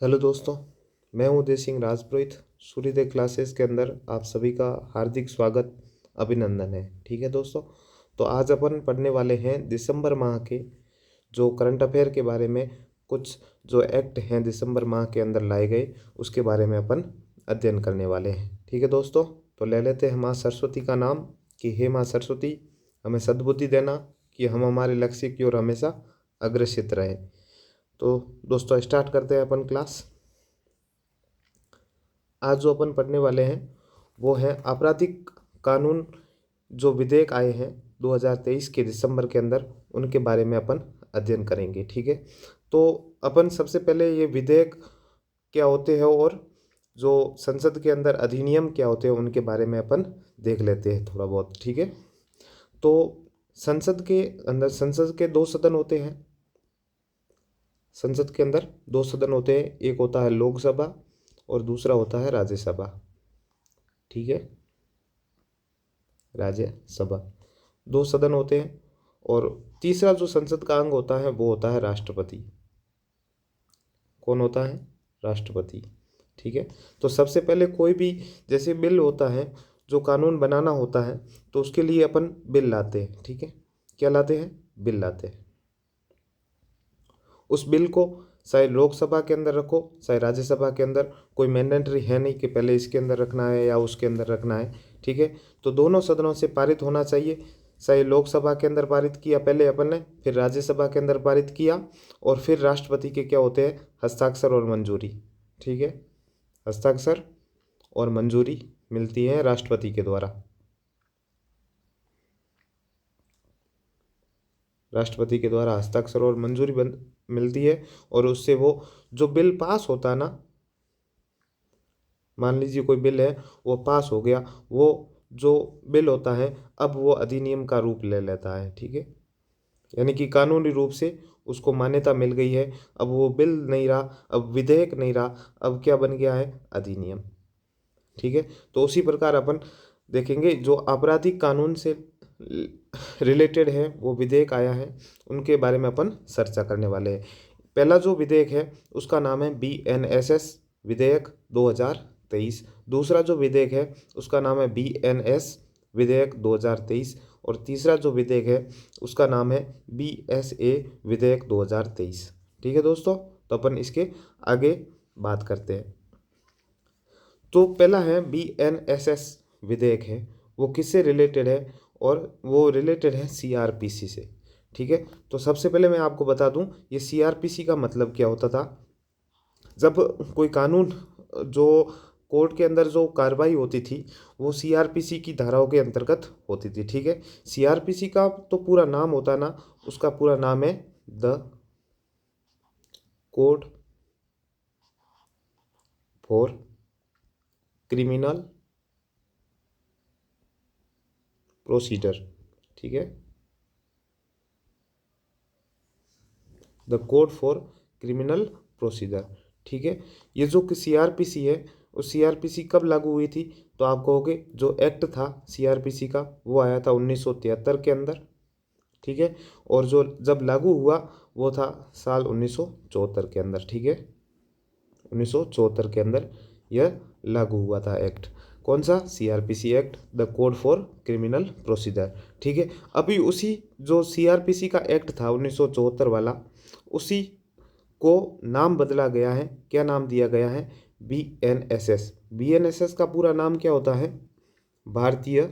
Hello दोस्तों, मैं हूँ उदय सिंह राजपुरोहित। सूर्योदय क्लासेस के अंदर आप सभी का हार्दिक स्वागत, अभिनंदन है। ठीक है दोस्तों, तो आज अपन पढ़ने वाले हैं दिसंबर माह के जो करंट अफेयर के बारे में। कुछ जो एक्ट हैं दिसंबर माह के अंदर लाए गए, उसके बारे में अपन अध्ययन करने वाले हैं। ठीक है दोस्तों, तो ले लेते हैं माँ सरस्वती का नाम कि हे माँ सरस्वती, हमें सद्बुद्धि देना कि हम हमारे लक्ष्य की ओर हमेशा अग्रसित रहे। तो दोस्तों स्टार्ट करते हैं अपन क्लास। आज जो अपन पढ़ने वाले हैं वो है आपराधिक कानून। जो विधेयक आए हैं 2023 के दिसंबर के अंदर, उनके बारे में अपन अध्ययन करेंगे। ठीक है, तो अपन सबसे पहले ये विधेयक क्या होते हैं और जो संसद के अंदर अधिनियम क्या होते हैं उनके बारे में अपन देख लेते हैं थोड़ा बहुत। ठीक है, तो संसद के अंदर संसद के दो सदन होते हैं। संसद के अंदर दो सदन होते हैं, एक होता है लोकसभा और दूसरा होता है राज्यसभा। ठीक है, राज्यसभा दो सदन होते हैं। और तीसरा जो संसद का अंग होता है वो होता है राष्ट्रपति। कौन होता है? राष्ट्रपति। ठीक है, तो सबसे पहले कोई भी जैसे बिल होता है, जो कानून बनाना होता है, तो उसके लिए अपन बिल लाते हैं। ठीक है, क्या लाते हैं? बिल लाते हैं। उस बिल को चाहे लोकसभा के अंदर रखो चाहे राज्यसभा के अंदर, कोई मैंडेटरी है नहीं कि पहले इसके अंदर रखना है या उसके अंदर रखना है। ठीक है, तो दोनों सदनों से पारित होना चाहिए। चाहे लोकसभा के अंदर पारित किया पहले अपन ने, फिर राज्यसभा के अंदर पारित किया, और फिर राष्ट्रपति के क्या होते हैं? हस्ताक्षर और मंजूरी। ठीक है, हस्ताक्षर और मंजूरी मिलती है राष्ट्रपति के द्वारा। राष्ट्रपति के द्वारा हस्ताक्षर और मंजूरी मिलती है, और उससे वो जो बिल पास होता है ना, मान लीजिए कोई बिल है वो पास हो गया, वो जो बिल होता है अब वो अधिनियम का रूप ले लेता है। ठीक है, यानी कि कानूनी रूप से उसको मान्यता मिल गई है। अब वो बिल नहीं रहा, अब विधेयक नहीं रहा, अब क्या बन गया है? अधिनियम। ठीक है, तो उसी प्रकार अपन देखेंगे जो आपराधिक कानून से रिलेटेड है वो विधेयक आया है, उनके बारे में अपन चर्चा करने वाले हैं। पहला जो विधेयक है उसका नाम है BNSS विधेयक 2023। दूसरा जो विधेयक है उसका नाम है BNS विधेयक 2023। और तीसरा जो विधेयक है उसका नाम है BSA विधेयक 2023। ठीक है दोस्तों, तो अपन इसके आगे बात करते हैं। तो पहला है BNSS विधेयक है, वो किससे रिलेटेड है? और वो रिलेटेड है CRPC से। ठीक है, तो सबसे पहले मैं आपको बता दूं ये CRPC का मतलब क्या होता था। जब कोई कानून जो कोर्ट के अंदर जो कार्रवाई होती थी वो CRPC की धाराओं के अंतर्गत होती थी। ठीक है, CRPC का तो पूरा नाम होता है ना, उसका पूरा नाम है the code for criminal procedure. ठीक है, the code for criminal procedure. ठीक है, ये जो CRPC है, उस CRPC कब लागू हुई थी? तो आप कहोगे जो एक्ट था CRPC का वो आया था 1973 के अंदर। ठीक है, और जो जब लागू हुआ वो था साल 1974 के अंदर। ठीक है, 1974 के अंदर यह लागू हुआ था एक्ट। कौन सा? CRPC act, the code for criminal procedure. ठीक है, अभी उसी जो CRPC का एक्ट था 1974 वाला, उसी को नाम बदला गया है। क्या नाम दिया गया है? BNSS। BNSS का पूरा नाम क्या होता है? भारतीय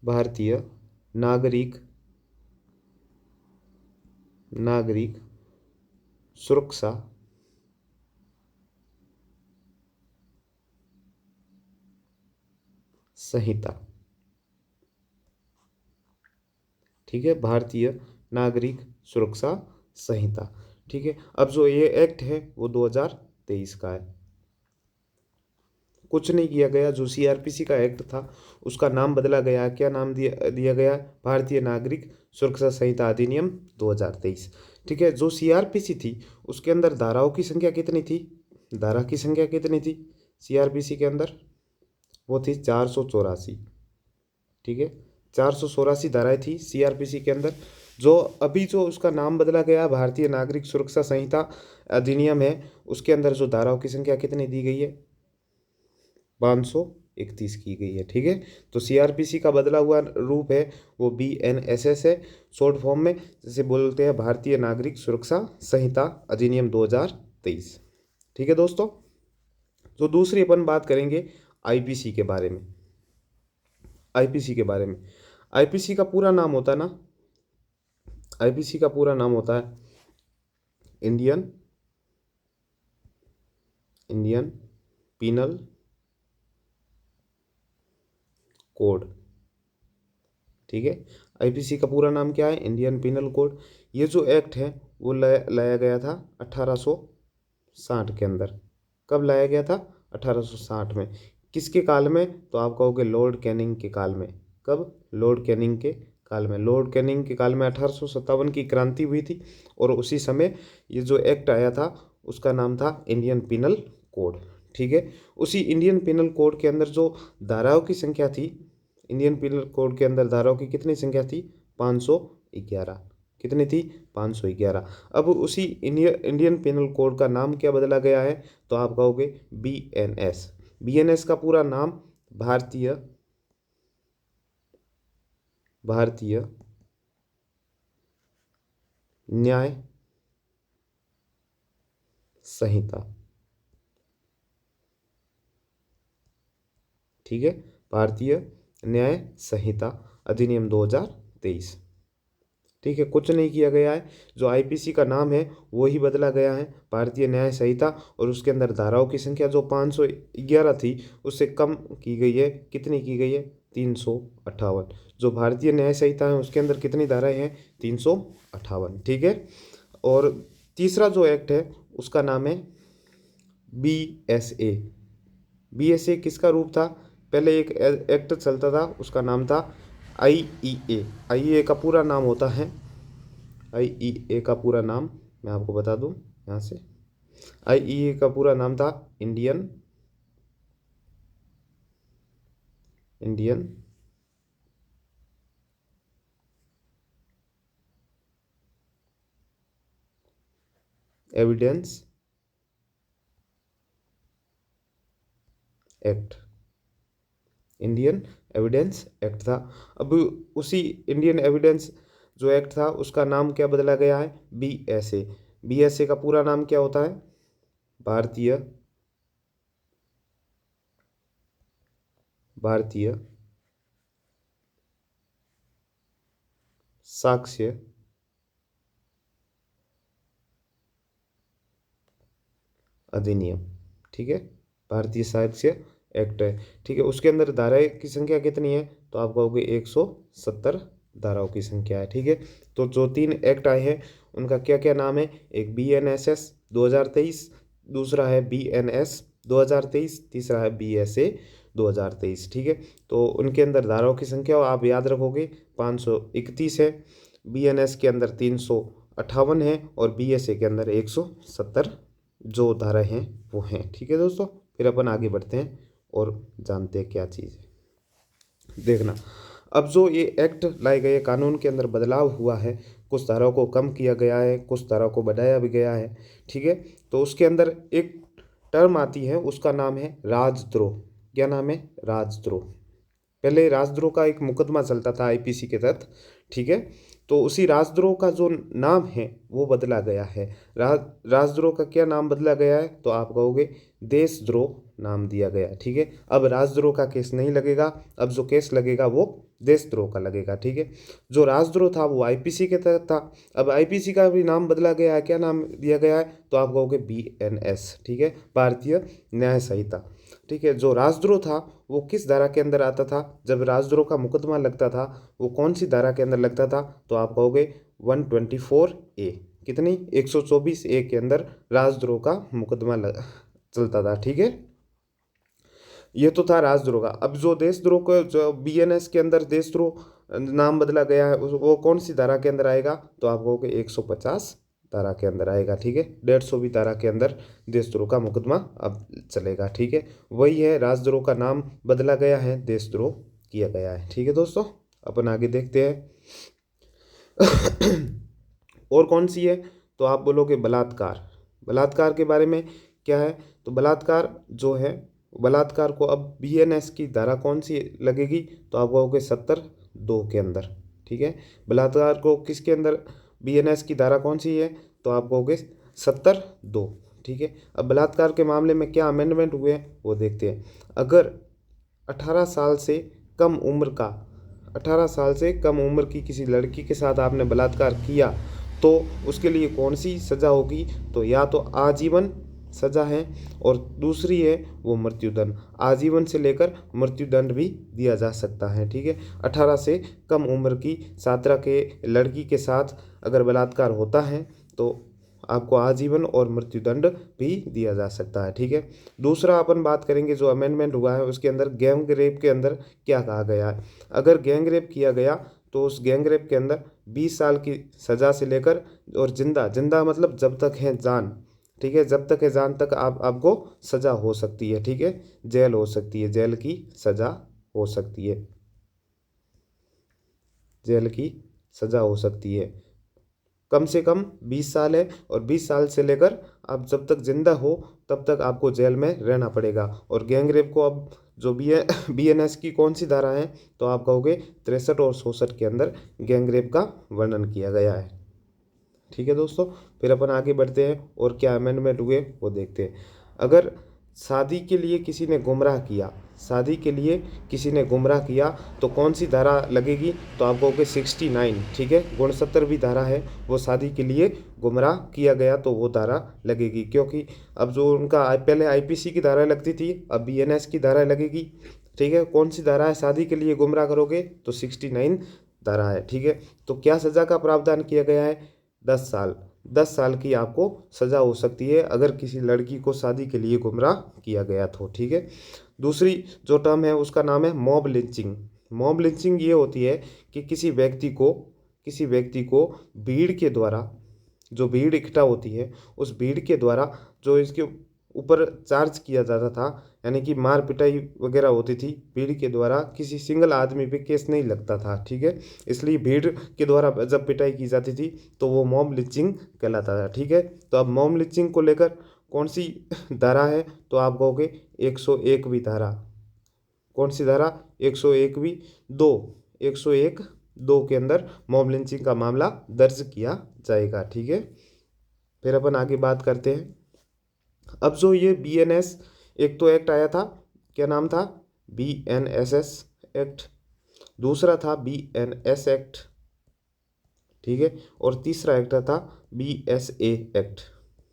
भारतीय नागरिक नागरिक सुरक्षा संहिता। ठीक है, भारतीय नागरिक सुरक्षा संहिता। ठीक है, अब जो ये एक्ट है वो 2023 का है। कुछ नहीं किया गया, जो CRPC का एक्ट था उसका नाम बदला गया। क्या नाम दिया दिया गया? भारतीय नागरिक सुरक्षा संहिता अधिनियम 2023। ठीक है, जो CRPC थी उसके अंदर धाराओं की संख्या कितनी थी? धारा की संख्या कितनी थी CRPC के अंदर? वो थी 484। ठीक है, 484 धाराएं थी CRPC के अंदर। जो अभी जो उसका नाम बदला गया भारतीय नागरिक सुरक्षा संहिता अधिनियम है, उसके अंदर जो धाराओं की संख्या कितनी दी गई है, 531 की गई है। ठीक है, तो सीआरपीसी का बदला हुआ रूप है वो बीएनएसएस है शॉर्ट फॉर्म में, जिसे बोलते हैं भारतीय नागरिक सुरक्षा संहिता अधिनियम 2023। ठीक है दोस्तों, तो दूसरी अपन बात करेंगे आईपीसी के बारे में। आईपीसी के बारे में, आईपीसी का पूरा नाम होता है ना, आईपीसी का पूरा नाम होता है इंडियन इंडियन पीनल कोड। ठीक है, आईपीसी का पूरा नाम क्या है, इंडियन पीनल कोड। ये जो एक्ट है वो लाया गया था 1860 के अंदर। कब लाया गया था, 1860 में। किसके काल में, तो आप कहोगे लॉर्ड कैनिंग के काल में। कब, लॉर्ड कैनिंग के काल में। लॉर्ड कैनिंग के काल में 1857 की क्रांति हुई थी और उसी समय ये जो एक्ट आया था उसका नाम था इंडियन पीनल कोड। ठीक है, उसी इंडियन पीनल कोड के अंदर जो धाराओं की संख्या थी, इंडियन पीनल कोड के अंदर धाराओं की कितनी संख्या थी, 511। कितनी थी, 511। अब उसी इंडियन पीनल कोड का नाम क्या बदला गया है, तो आप कहोगे बीएनएस। बीएनएस का पूरा नाम भारतीय भारतीय न्याय संहिता। ठीक है, भारतीय न्याय संहिता अधिनियम 2023। ठीक है, कुछ नहीं किया गया है, जो आईपीसी का नाम है वो ही बदला गया है भारतीय न्याय संहिता, और उसके अंदर धाराओं की संख्या जो 511 थी उससे कम की गई है। कितनी की गई है, 358। जो भारतीय न्याय संहिता है उसके अंदर कितनी धाराएं हैं, 358। ठीक है, और तीसरा जो एक्ट है उसका नाम है बीएसए। बीएसए किसका रूप था, पहले एक एक्ट चलता था उसका नाम था आईईए। आईईए का पूरा नाम होता है, आईईए का पूरा नाम मैं आपको बता दूं यहाँ से, आईईए का पूरा नाम था Indian Indian evidence act. Indian evidence act था। अब उसी इंडियन एविडेंस जो एक्ट था उसका नाम क्या बदला गया है, बीएसए। बीएसए का पूरा नाम क्या होता है, भारतीय भारतीय साक्ष्य अधिनियम। ठीक है, भारतीय साक्ष्य एक्ट है। ठीक है, उसके अंदर धाराएं की संख्या कितनी है, तो आप कहोगे 170 धाराओं की संख्या है। ठीक है, तो जो 3 एक्ट आए हैं उनका क्या क्या नाम है, एक बीएनएसएस 2023, दूसरा है बीएनएस 2023, तीसरा है बीएसए 2023। ठीक है, तो उनके अंदर धाराओं की संख्या आप याद रखोगे 531 है, बीएनएस के अंदर 358 है और बीएसए के अंदर 170 जो धाराएं हैं वो हैं। ठीक है दोस्तों, फिर अपन आगे बढ़ते हैं और जानते हैं क्या चीज़ है। देखना, अब जो ये एक्ट लाए गए, कानून के अंदर बदलाव हुआ है, कुछ धाराओं को कम किया गया है, कुछ धाराओं को बढ़ाया भी गया है। ठीक है, तो उसके अंदर एक टर्म आती है उसका नाम है राजद्रोह। क्या नाम है, राजद्रोह। पहले राजद्रोह का एक मुकदमा चलता था आईपीसी के तहत। ठीक है, तो उसी राजद्रोह का जो नाम है वो बदला गया है। राजद्रोह का क्या नाम बदला गया है, तो आप कहोगे देशद्रोह नाम दिया गया है। ठीक है, अब राजद्रोह का केस नहीं लगेगा, अब जो केस लगेगा वो देशद्रोह का लगेगा। ठीक है, जो राजद्रोह था वो आईपीसी के तहत था, अब आईपीसी का भी नाम बदला गया है। क्या नाम दिया गया है, तो आप कहोगे बीएनएस। ठीक है, भारतीय न्याय संहिता। ठीक है, जो राजद्रोह था वो किस धारा के अंदर आता था, जब राजद्रोह का मुकदमा लगता था वो कौन सी धारा के अंदर लगता था, तो आप कहोगे 124A। कितनी, 124A के अंदर राजद्रोह का मुकदमा चलता था। ठीक है, ये तो था राजद्रोह का। अब जो देशद्रोह का, जो बीएनएस के अंदर देशद्रोह नाम बदला गया है वो कौन सी धारा के अंदर आएगा, तो आप कहोगे 150 धारा के अंदर आएगा। ठीक है, 150 धारा के अंदर देशद्रोह का मुकदमा अब चलेगा। ठीक है, वही है, राजद्रोह का नाम बदला गया है, देशद्रोह किया गया है। ठीक है दोस्तों, अपन आगे देखते हैं। और कौन सी है? तो आप बोलोगे बलात्कार। बलात्कार के बारे में क्या है? तो बलात्कार जो है, बलात्कार को अब बीएनएस की धारा कौन सी लगेगी? तो आप कहोगे 70(2) के अंदर। ठीक है, बलात्कार को किसके अंदर बीएनएस की धारा कौन सी है? तो आप कहोगे 70(2). ठीक है, अब बलात्कार के मामले में क्या अमेंडमेंट हुए हैं वो देखते हैं। अगर 18 साल से कम उम्र का 18 साल से कम उम्र की किसी लड़की के साथ आपने बलात्कार किया तो उसके लिए कौन सी सज़ा होगी? तो या तो आजीवन सज़ा है और दूसरी है वो मृत्युदंड। आजीवन से लेकर मृत्युदंड भी दिया जा सकता है। ठीक है, 18 से कम उम्र की छात्रा के लड़की के साथ अगर बलात्कार होता है तो आपको आजीवन और मृत्युदंड भी दिया जा सकता है। ठीक है, दूसरा अपन बात करेंगे जो अमेंडमेंट हुआ है उसके अंदर गैंग रेप के अंदर क्या कहा गया है। अगर गैंग रेप किया गया तो उस गैंग रेप के अंदर 20 साल की सज़ा से लेकर और जिंदा जिंदा मतलब जब तक है जान, ठीक है, जब तक है जान तक आपको सज़ा हो सकती है। ठीक है, जेल हो सकती है, जेल की सज़ा हो सकती है, जेल की सज़ा हो सकती है। कम से कम 20 साल है और 20 साल से लेकर आप जब तक जिंदा हो तब तक आपको जेल में रहना पड़ेगा। और गैंग रेप को अब जो बीएनएस की कौन सी धारा है? तो आप कहोगे 63 और 64 के अंदर गैंग रेप का वर्णन किया गया है। ठीक है दोस्तों, फिर अपन आगे बढ़ते हैं और क्या अमेंडमेंट हुए वो देखते हैं। अगर शादी के लिए किसी ने गुमराह किया, शादी के लिए किसी ने गुमराह किया तो कौन सी धारा लगेगी? तो आप कहोगे 69। ठीक है, 69वीं धारा है, वो शादी के लिए गुमराह किया गया तो वो धारा लगेगी। क्योंकि अब जो उनका पहले आईपीसी की धारा लगती थी, अब बीएनएस की धारा लगेगी। ठीक है, कौन सी धारा है? शादी के लिए गुमराह करोगे तो 69 धारा है। ठीक है, तो क्या सज़ा का प्रावधान किया गया है? 10 साल। 10 साल की आपको सज़ा हो सकती है अगर किसी लड़की को शादी के लिए गुमराह किया गया तो। ठीक है, दूसरी जो टर्म है उसका नाम है मॉब लिंचिंग। मॉब लिंचिंग ये होती है कि किसी व्यक्ति को भीड़ के द्वारा, जो भीड़ इकट्ठा होती है उस भीड़ के द्वारा जो इसके ऊपर चार्ज किया जाता था, यानी कि मार पिटाई वगैरह होती थी भीड़ के द्वारा, किसी सिंगल आदमी पे केस नहीं लगता था। ठीक है, इसलिए भीड़ के द्वारा जब पिटाई की जाती थी तो वो मॉब लिंचिंग कहलाता था। ठीक है, तो अब मॉब लिंचिंग को लेकर कौन सी धारा है? तो आप कहोगे 101वीं धारा। कौन सी धारा? 101वीं 2, 101(2) के अंदर मॉब लिंचिंग का मामला दर्ज किया जाएगा। ठीक है, फिर अपन आगे बात करते हैं। अब जो ये बीएनएस एक तो एक्ट आया था, क्या नाम था? BNSS act. दूसरा था बीएनएस एक्ट। ठीक है, और तीसरा एक्ट था बीएसए एक्ट।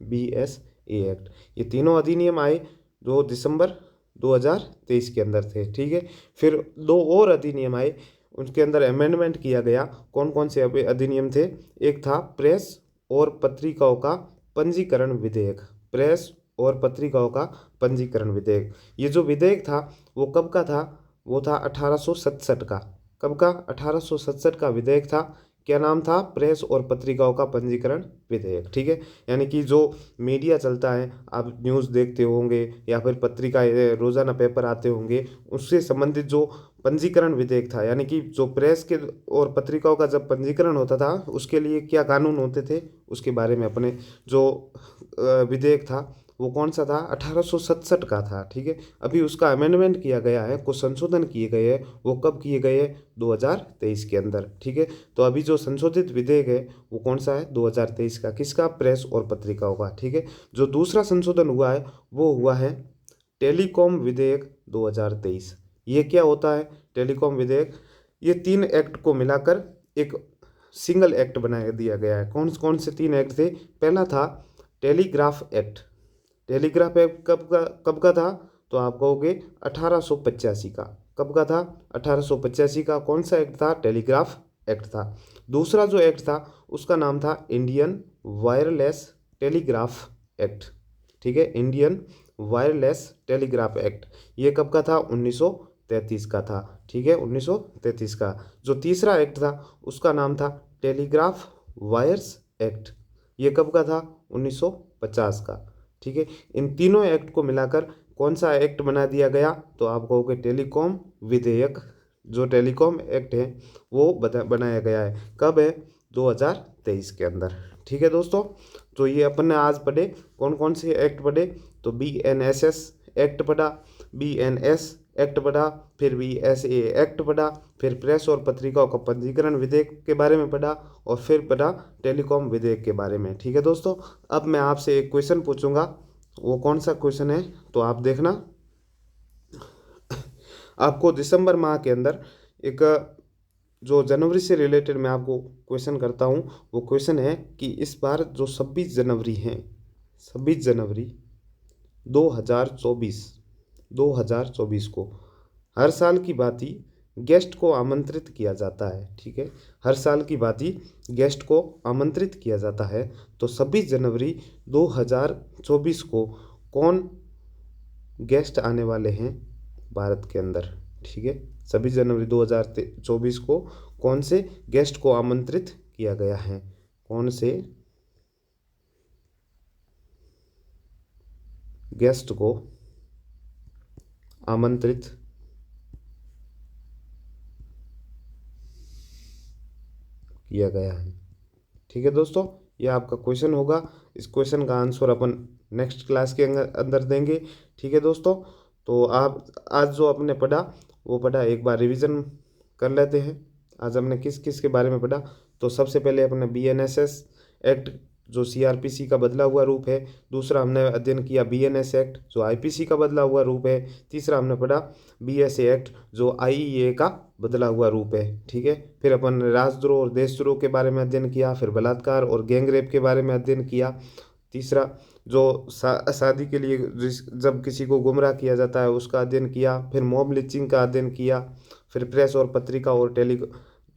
बीएसए एक्ट, ये तीनों अधिनियम आए जो दिसंबर 2023 के अंदर थे। ठीक है, फिर 2 और अधिनियम आए, उनके अंदर अमेंडमेंट किया गया। कौन कौन से अधिनियम थे? एक था प्रेस और पत्रिकाओं का पंजीकरण विधेयक। प्रेस और पत्रिकाओं का पंजीकरण विधेयक, ये जो विधेयक था वो कब का था? वो था 1867 का। कब का? 1867 का विधेयक था। क्या नाम था? प्रेस और पत्रिकाओं का पंजीकरण विधेयक। ठीक है, यानी कि जो मीडिया चलता है, आप न्यूज़ देखते होंगे या फिर पत्रिका रोज़ाना पेपर आते होंगे, उससे संबंधित जो पंजीकरण विधेयक था, यानी कि जो प्रेस के और पत्रिकाओं का जब पंजीकरण होता था उसके लिए क्या कानून होते थे उसके बारे में अपने जो विधेयक था वो कौन सा था? 1867 का था। ठीक है, अभी उसका अमेंडमेंट किया गया है, कुछ संशोधन किए गए हैं। वो कब किए गए हैं? 2023 के अंदर। ठीक है, तो अभी जो संशोधित विधेयक है वो कौन सा है? 2023 का। किसका? प्रेस और पत्रिकाओं का। ठीक है, जो दूसरा संशोधन हुआ है वो हुआ है टेलीकॉम विधेयक 2023। ये क्या होता है टेलीकॉम विधेयक? ये 3 एक्ट को मिलाकर एक सिंगल एक्ट बना दिया गया है। कौन कौन से 3 एक्ट थे? पहला था टेलीग्राफ एक्ट। टेलीग्राफ एक्ट कब का था? तो आप कहोगे 1885 का। कब का था? 1885 का। कौन सा एक्ट था? टेलीग्राफ एक्ट था। दूसरा जो एक्ट था उसका नाम था इंडियन वायरलेस टेलीग्राफ एक्ट। ठीक है, इंडियन वायरलेस टेलीग्राफ एक्ट, ये कब का था? 1933 का था। ठीक है, 1933 का। जो तीसरा एक्ट था उसका नाम था टेलीग्राफ वायर्स एक्ट, ये कब का था? 1950 का। ठीक है, इन तीनों एक्ट को मिलाकर कौन सा एक्ट बना दिया गया? तो आप कहोगे टेलीकॉम विधेयक। जो टेलीकॉम एक्ट है वो बनाया गया है। कब है? 2023 के अंदर। ठीक है दोस्तों, तो ये अपन ने आज पढ़े कौन कौन से एक्ट पढ़े। तो BNSS एक्ट पढ़ा, BNS एक्ट पढ़ा, फिर BSA एक्ट पढ़ा, फिर प्रेस और पत्रिकाओं का पंजीकरण विधेयक के बारे में पढ़ा, और फिर पढ़ा टेलीकॉम विधेयक के बारे में। ठीक है दोस्तों, अब मैं आपसे एक क्वेश्चन पूछूंगा, वो कौन सा क्वेश्चन है तो आप देखना। आपको दिसंबर माह के अंदर एक जो जनवरी से रिलेटेड मैं आपको क्वेश्चन करता हूँ, वो क्वेश्चन है कि इस बार जो 26 जनवरी है, 26 जनवरी 2024 को हर साल की भांति गेस्ट को आमंत्रित किया जाता है। ठीक है, हर साल की भांति गेस्ट को आमंत्रित किया जाता है। तो 26 जनवरी 2024 को कौन गेस्ट आने वाले हैं भारत के अंदर। ठीक है, 26 जनवरी 2024 को कौन से गेस्ट को आमंत्रित किया गया है, कौन से गेस्ट को आमंत्रित किया गया है। ठीक है दोस्तों, यह आपका क्वेश्चन होगा। इस क्वेश्चन का आंसर अपन नेक्स्ट क्लास के अंदर देंगे। ठीक है दोस्तों, तो आप आज जो आपने पढ़ा वो पढ़ा, एक बार रिवीजन कर लेते हैं। आज हमने किस किस के बारे में पढ़ा। तो सबसे पहले अपने BNSS एक्ट जो CRPC का बदला हुआ रूप है। दूसरा हमने अध्ययन किया BNS एक्ट जो IPC का बदला हुआ रूप है। तीसरा हमने पढ़ा BSA एक्ट जो IEA का बदला हुआ रूप है। ठीक है, फिर अपन राजद्रोह और देशद्रोह के बारे में अध्ययन किया, फिर बलात्कार और गैंगरेप के बारे में अध्ययन किया। तीसरा जो शादी के लिए जब किसी को गुमराह किया जाता है उसका अध्ययन किया, फिर मॉब लिंचिंग का अध्ययन किया, फिर प्रेस और पत्रिका और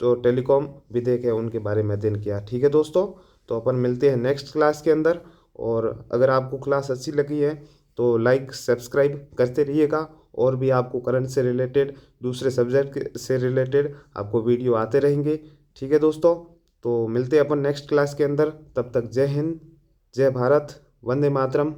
जो टेलीकॉम विधेयक है उनके बारे में अध्ययन किया। ठीक है दोस्तों, तो अपन मिलते हैं नेक्स्ट क्लास के अंदर। और अगर आपको क्लास अच्छी लगी है तो लाइक सब्सक्राइब करते रहिएगा, और भी आपको करंट से रिलेटेड दूसरे सब्जेक्ट से रिलेटेड आपको वीडियो आते रहेंगे। ठीक है दोस्तों, तो मिलते हैं अपन नेक्स्ट क्लास के अंदर। तब तक जय हिंद, जय भारत, वंदे मातरम।